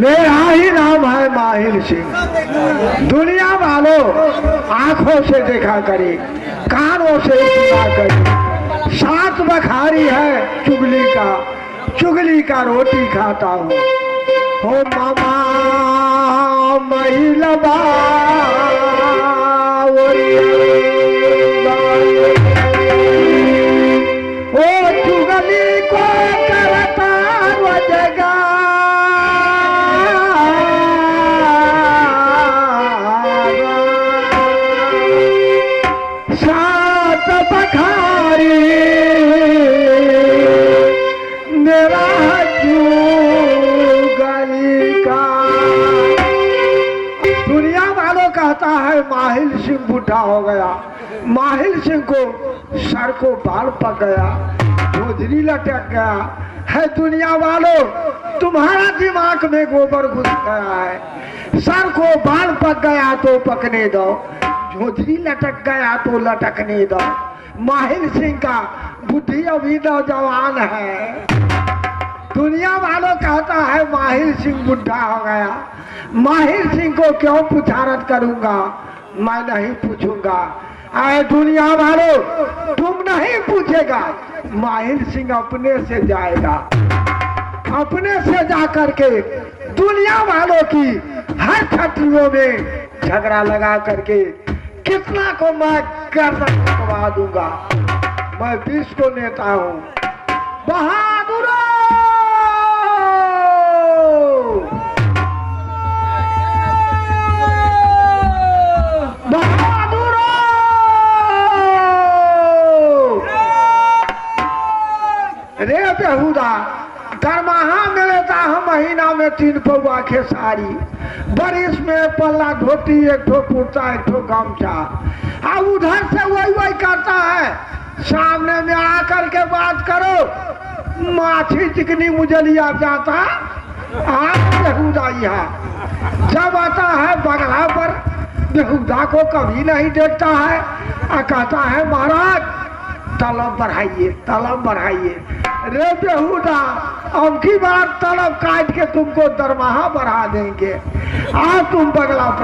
मेरा ही नाम है माहिल सिंह। दुनिया वालों आंखों से देखा करे, कानों से सुना करे। 7 बखारी है चुगली का रोटी खाता हूँ। हो मामा महिलबा ओ चुगली को करता रोजगा। सात बखारी मेरा चुगली का। दुनिया वालों कहता है माहिल सिंह बूढ़ा हो गया। माहिल सिंह को सर को बाल पक गया, धोधरी लटक गया है। दुनिया वालों तुम्हारा दिमाग में गोबर घुस गया है। सर को बाल पक गया तो पकने दो, झोझरी लटक गया तो लटकने दो। माहिल सिंह का बुद्धि अभी नौजवान है। दुनिया वालों कहता है माहिल सिंह बुढ़ा हो गया। माहिल सिंह को क्यों पुछारत करूंगा, मैं नहीं पूछूंगा। आए दुनिया वालों तुम नहीं पूछेगा, माहिल सिंह अपने से जाएगा। अपने से जा करके दुनिया वालों की हर छठियों में झगड़ा लगा करके कितना को मैं गर्दन कटवा दूंगा। मैं विश्व को नेता हूँ। बहादुरों रे बेहुदा, दरमाहा मिलता है महीना में 3 पौवा खेसारी, बरिस में पल्ला धोती, 1 ठो कुर्ता, 1 ठो गमछा। अब उधर से वही करता है, सामने में आकर के बात करो, माछी चिकनी मुझे लिया जाता। आप बेहुदा यहाँ जब आता है बगला पर, बेहुदा को कभी नहीं देखता है। कहता है महाराज तलब बढ़ाइए। रे बेहुदा, अब की बार तलब काट के तुमको दरमाहा बढ़ा देंगे। आज तुम बगला पर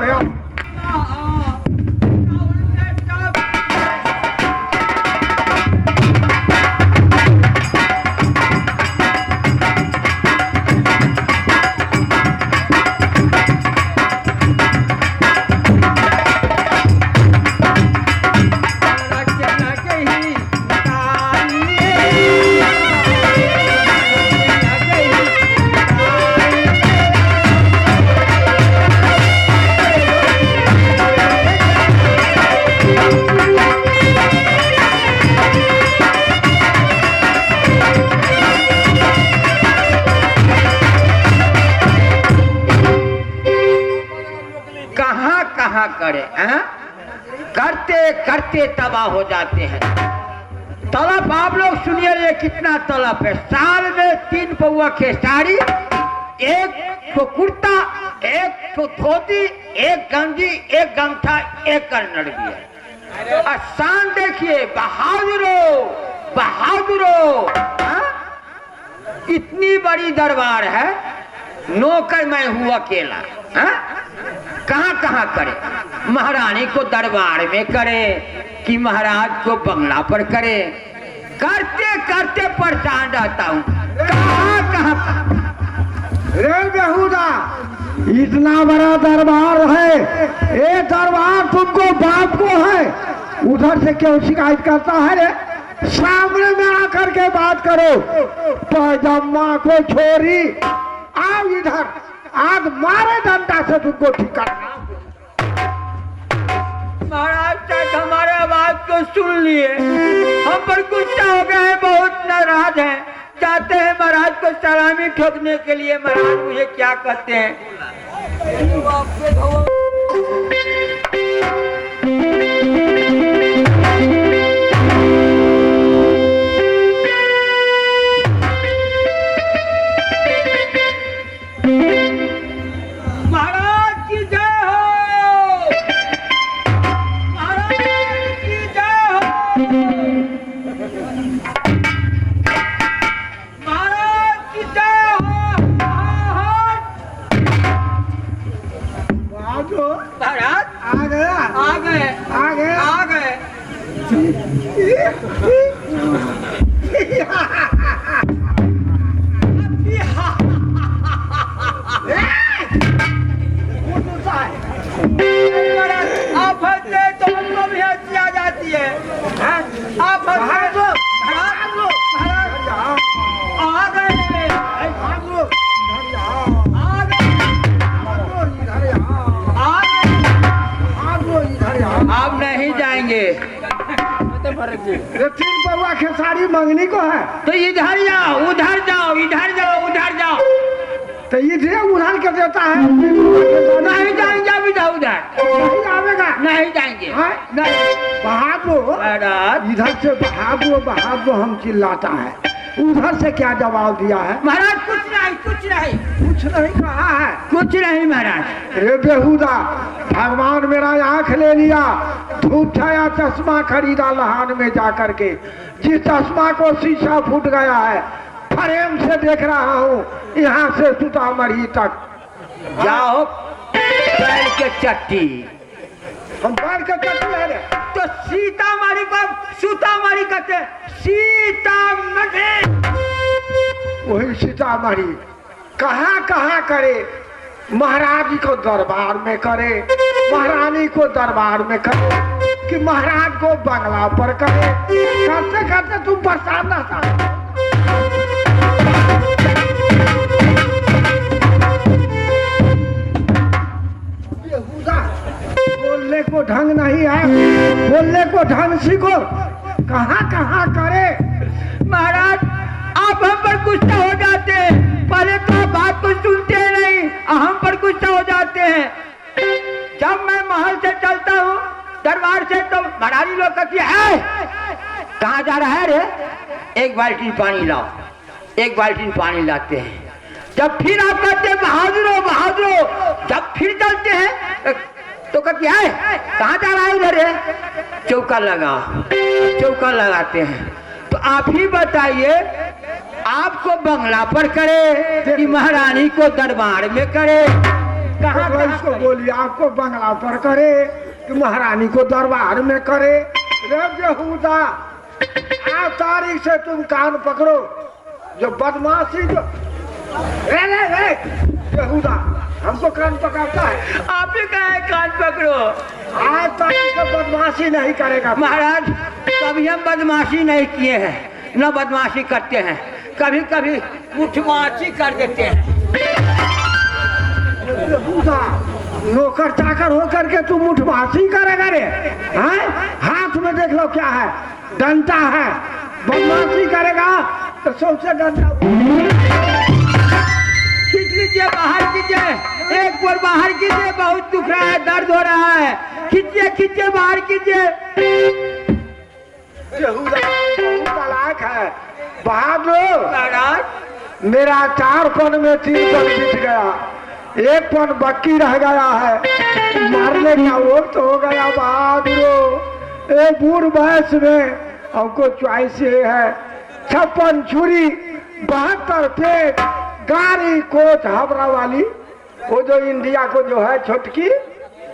करे करते तबाह हो जाते हैं। तलब आप लोग सुनिए, ये कितना तलब है। साल में 3 पौवा खेसारी, 1 ठो कुर्ता, 1 ठो धोती, 1 गंजी, 1 गमछा, 1 कन्नड़ भी है। आसान देखिए, बहादुरो इतनी बड़ी दरबार है, नौकर मैं हूँ अकेला। कहाँ करे? महारानी को दरबार में करे कि महाराज को बंगला पर करे? करते परेशान रहता हूँ। कहाँ रे बेहुदा, इतना बड़ा दरबार है, ये दरबार तुमको बाप को है, उधर से क्यों शिकायत करता है रे? सामने में आकर के बात करो। पैजामा को छोरी, आओ इधर, आज मारे डंडा से तुमको ठीक करना। महाराज तक हमारे आवाज को सुन लिए, हम पर गुस्सा हो गए हैं, बहुत नाराज हैं। चाहते हैं महाराज को सलामी ठोकने के लिए। महाराज मुझे क्या कहते हैं? आप हंसते तो हमको भी हंसी आ जाती है। आप हंसते आ गए, आप नहीं जाएंगे ये 3 पौवा खेसारी मंगनी को है। तो इधर जाओ, उधर जाओ, इधर जाओ, उधर जाओ। तो इधर उधार के देता है। नहीं जाएंगे अभी जाओ उधर, नहीं आवेगा। नहीं जाएंगे। हाँ? नहीं बहादो महाराज, इधर से बहादो बहादो हम चिल्लाता है, उधर से क्या जवाब दिया है? महाराज कुछ नहीं, कुछ नहीं, कुछ नहीं कहा है। कुछ नहीं महाराज। रे बेहुदा, भगवान मेरा आंख ले लिया, धूप छाया चश्मा खरीदा लहान में जा करके, जिस चश्मा को शीशा फूट गया है, फ्रेम से देख रहा हूँ यहाँ से सीतामढ़ी तक। जाओ बैल के चट्टी, हम बैल के चट्टी है रे। तो सीतामढ़ी को सीतामढ़ी कहते, सीतामढ़ी वही सीतामढ़ी कहाँ कहाँ करे, महाराज को दरबार में करे, महारानी को दरबार में करे, कि महाराज को बंगला पर करे, करते करते तुम परेशान रहता। बोलने को ढंग नहीं है, बोलने को ढंग सीखो। कहाँ कहाँ करे। महाराज आप हम पर गुस्सा हो जाते हैं, पहले तो आप बात को सुनते नहीं, हम पर गुस्सा हो जाते हैं। जब मैं महल से चलता हूँ दरबार से, तो महारानी लोग कहती है कहाँ जा रहा है रे, एक बाल्टी पानी लाओ, एक बाल्टी पानी लाते हैं। जब फिर आप कहते हैं बहादुरो बहादुरो, जब फिर चलते हैं तो कहती है कहाँ जा रहा है उधर रे, चौका लगा, चौका लगाते हैं। तो आप ही बताइए, आपको बंगला पर करे कि महारानी को दरबार में करे? कहाँ तो इसको बोलिए, आपको बंगला पर करे कि महारानी को दरबार में करे। रे बेहुदा, आज तारीख से तुम कान पकड़ो, जो बदमाशी जो रे बेहुदा हमको कान पकड़ता है। आप ही कहे कान पकड़ो। आज तारीख से बदमाशी नहीं करेगा। महाराज कभी हम बदमाशी नहीं किए हैं, न बदमाशी करते हैं, कभी कभी मुठमाची कर देते हैं। बेहुदा, नौकर चाकर होकर के तू मुठमाची करेगा रे? हैं? हाथ में देख लो क्या है, डंडा है, बदमाशी करेगा तो सबसे डंडा खींच लीजिए, बाहर कीजिए, एक बार बाहर कीजिए, बहुत दुख रहा है, दर्द हो रहा है, खींचिए खींचिए, बाहर कीजिए। बेहुदा बहुत चालाक है। बहादुर, महाराज मेरा 4 पन में 3 पन बीत गया, 1 पन बाकी रह गया है, मारने का वक्त हो गया। बहादुर एक बूढ़ वयस में हमको चॉइस ये है, 56 छुरी, 72 पेट, गाड़ी कोच हावड़ा वाली, वो जो इंडिया को जो है छोटकी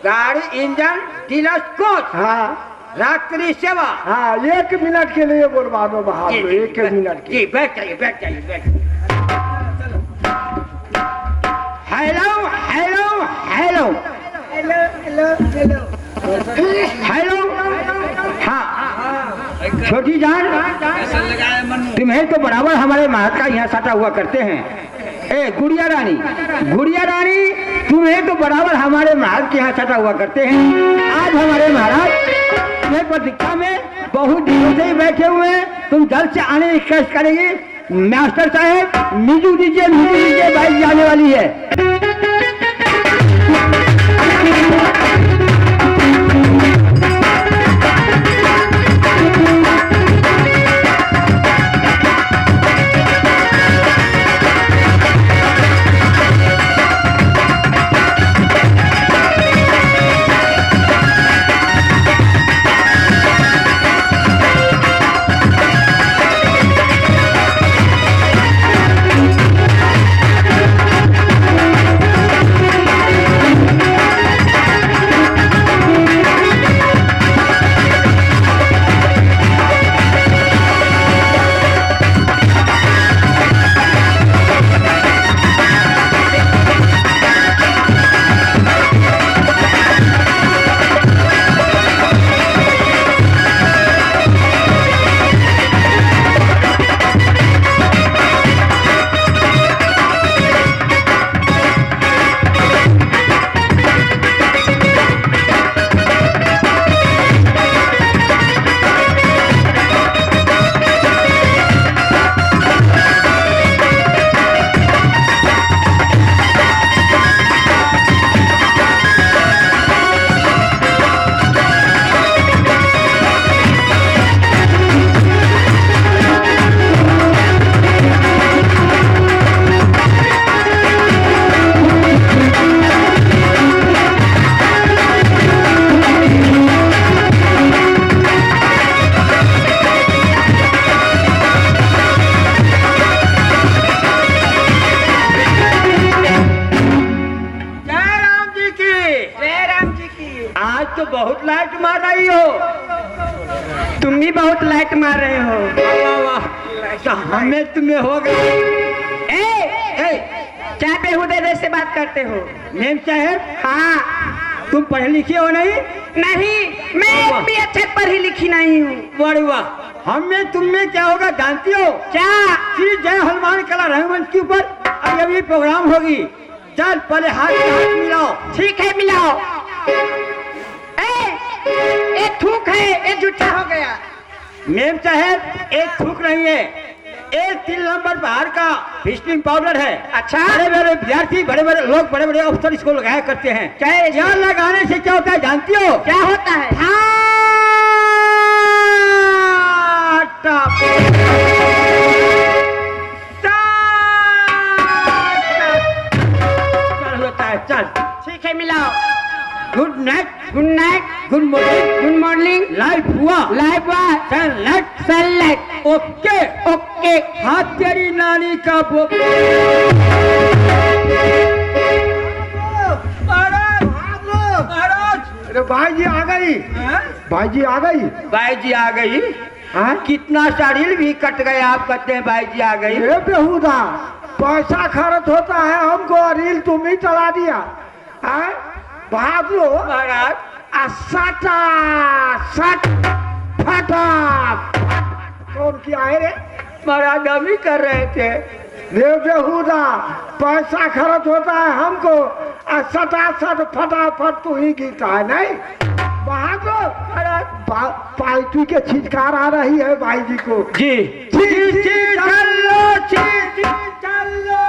गाड़ी, इंजन, डीलक्स कोच, हाँ रात्रि सेवा। हाँ, 1 मिनट के लिए बोलवा दो बहादुर, 1 मिनट की। जी बैठ जाइए, बैठ जाइए, बैठ जाइए। Hello hello hello hello hello hello hello. हाँ छोटी जान, तुम्हें तो बराबर हमारे महाराज का यहाँ सटा हुआ करते हैं। ए गुड़िया रानी, गुड़िया रानी, तुम्हें तो बराबर हमारे महाराज के यहाँ सटा हुआ करते हैं। आज हमारे महाराज तुम्हें प्रतीक्षा में बहुत दिनों से ही बैठे हुए हैं, तुम जल्द से आने की कोशिश करेंगे। मास्टर साहब मीजू दीजिए, बाइक जाने वाली है। बहुत लाइट मार रही हो। तुम भी बहुत लाइट मार रहे हो। वाह वाह, तो हमें तुम्हें हो गया। क्या बेहुदे से बात करते हो? मेम साहब, हाँ। तुम पढ़े लिखे हो नहीं? नहीं, मैं भी अच्छे पढ़ी लिखी नहीं हूँ। बड़ी वाह, हमें तुम्हें क्या होगा जानती हो? क्या? श्री जय हनुमान कला रंगमंच के ऊपर अभी प्रोग्राम होगी। चल पहले हाथ से हाथ मिलाओ। ठीक है, मिलाओ। ये थूक है, ये झूठा हो गया। मेम साहब, एक थूक नहीं है, एक 3 नंबर बाहर का फिशलिंग पाउडर है। अच्छा। बड़े बड़े विद्यार्थी, बड़े बड़े लोग, बड़े बड़े अफसर इसको लगाया करते हैं। क्या है? यहाँ लगाने से क्या होता है जानती हो? क्या होता है? चल होता है, चल। ठीक है, मिलाओ। Good night, good night, good morning, good morning, life हुआ, live sunlight, sunlight, okay okay. हाथ तेरी नानी का वो। अरे भाई जी आ गई, भाई जी आ गई। भाई जी आ गई। हाँ? कितना शारीर भी कट गया, आप कहते हैं भाई जी आ गई। ये बेहुदा पैसा खर्च होता है, हमको रील तुम ही चला दिया। हाँ? भाग लो महाराज, सटा सट फटा। कौन किया है रे? महाराज हम ही कर रहे थे। रे बेहुदा पैसा खर्च होता है हमको, सटा सट फटाफट तू ही गीता है नहीं। भाग लो महाराज, पालतू के छिटकार आ रही है भाई जी को। जी जी जी, चलो जी जी चलो।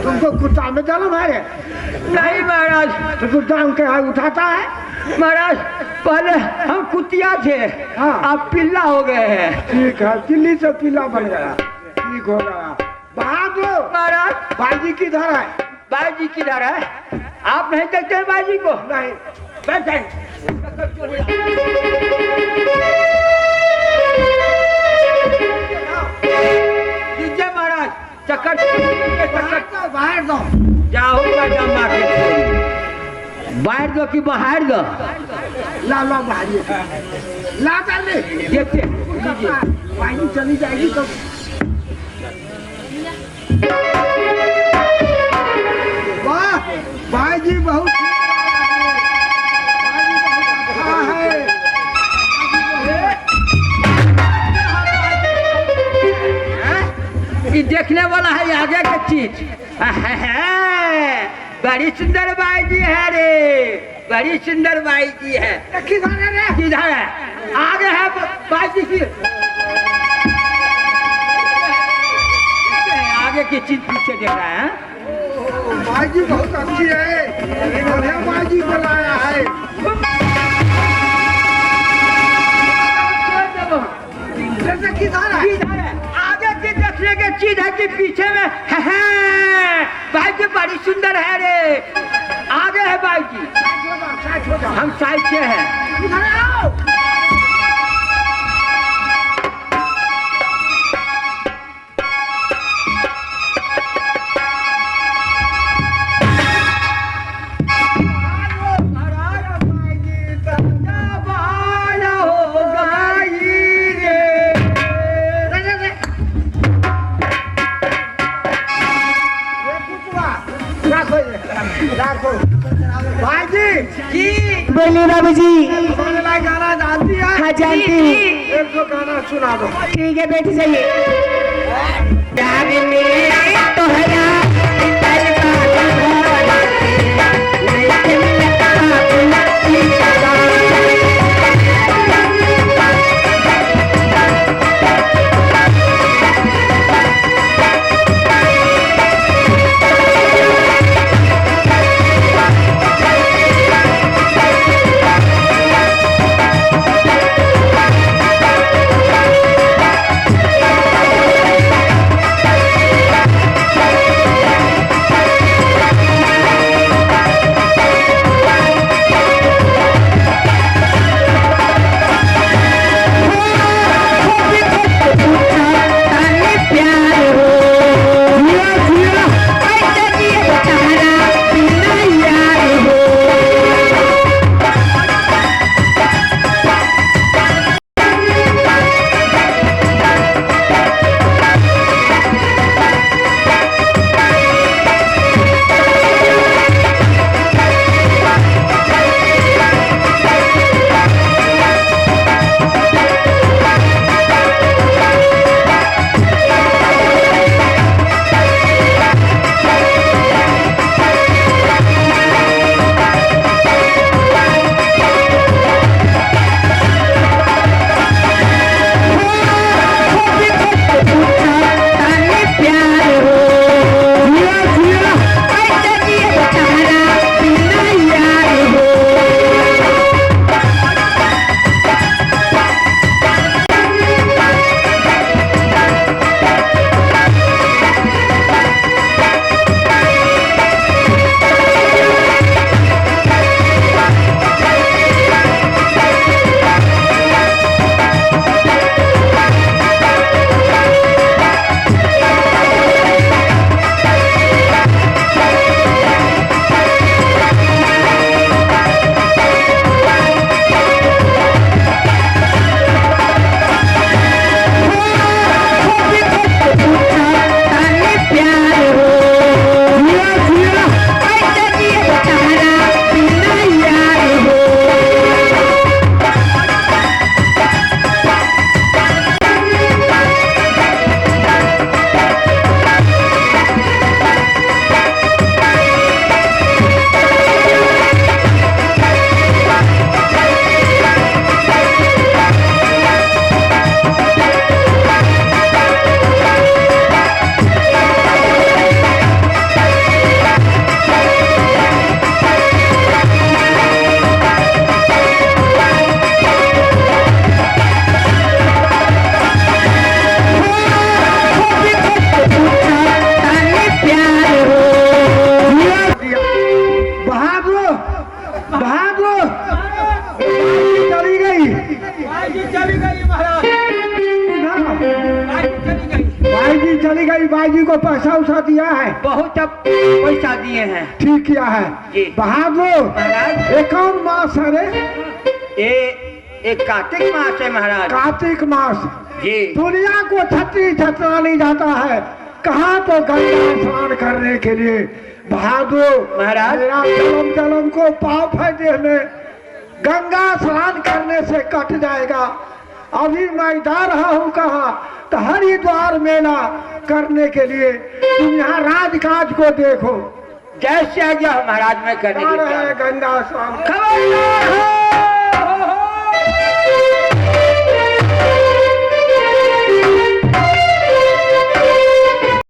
तुमको कुत्ता में जन्म है रे? नहीं महाराज, तो कुत्ता के उठाता है? महाराज पहले हम कुतिया थे, हाँ। अब पिल्ला हो गए हैं। ठीक है, चिल्ली से पीला बन गया, ठीक हो गया। भाग लो महाराज, भाई जी किधर है? भाई जी किधर है? आप नहीं देखते हैं भाई जी को? नहीं। बैठे। लीजिए महाराज, चक्कर बाहर दो, जाओगा जमा के छोड़। बाहर दो कि बाहर दो? ला ला भाई, ला कर ले। देखिए लीजिए। भाई जी चली जाएगी तो वाह, भाई जी बहुत अच्छा है। ये देखने वाला है आगे का चीज। बड़ी सुंदर बाई जी है रे, बड़ी सुंदर बाई जी है। किधर है रे? किधर है? आगे है बाई जी की, आगे की चीज पीछे देख रहा है। भाई जी बहुत अच्छी है, बढ़िया भाई जी को लाया है। जैसे किधर है? किधर है? आगे की देखने की चीज है कि पीछे में है? बाई जी बड़ी सुंदर है रे, आगे है बाई जी। हम साइड से हैं। इधर आओ। भाई जी बोलिए बाबू जी। गाना जानती है? हाँ जानती हूँ। एक दो गाना सुना दो। ठीक है, बैठ जाइए। प्यार में तोहरा दिल का बहादुर बाजी चली गई चली गई महाराज, ना चली गई। बाजी चली गई। बाजी को पैसा उसा दिया है? बहुत अब पैसा दिए हैं। ठीक किया है जी। बहादुर। महाराज। ये कौन मास है रे? ये कार्तिक मास है महाराज। कार्तिक मास। जी। दुनिया को छतरी छतरा नहीं जाता है, कहाँ तो गंगा स्नान करने के लिए। बहादुर महाराज। मेरा जन्म जन्म को पाप है देह में, गंगा स्नान करने से कट जाएगा। अभी मैं जा रहा हूँ कहाँ, तो हरिद्वार मेला करने के लिए। तुम यहाँ राजकाज को देखो। जैसे आ गया महाराज में करने आ के रहे लिए। हैं गंगा स्नान। खबरदार हो!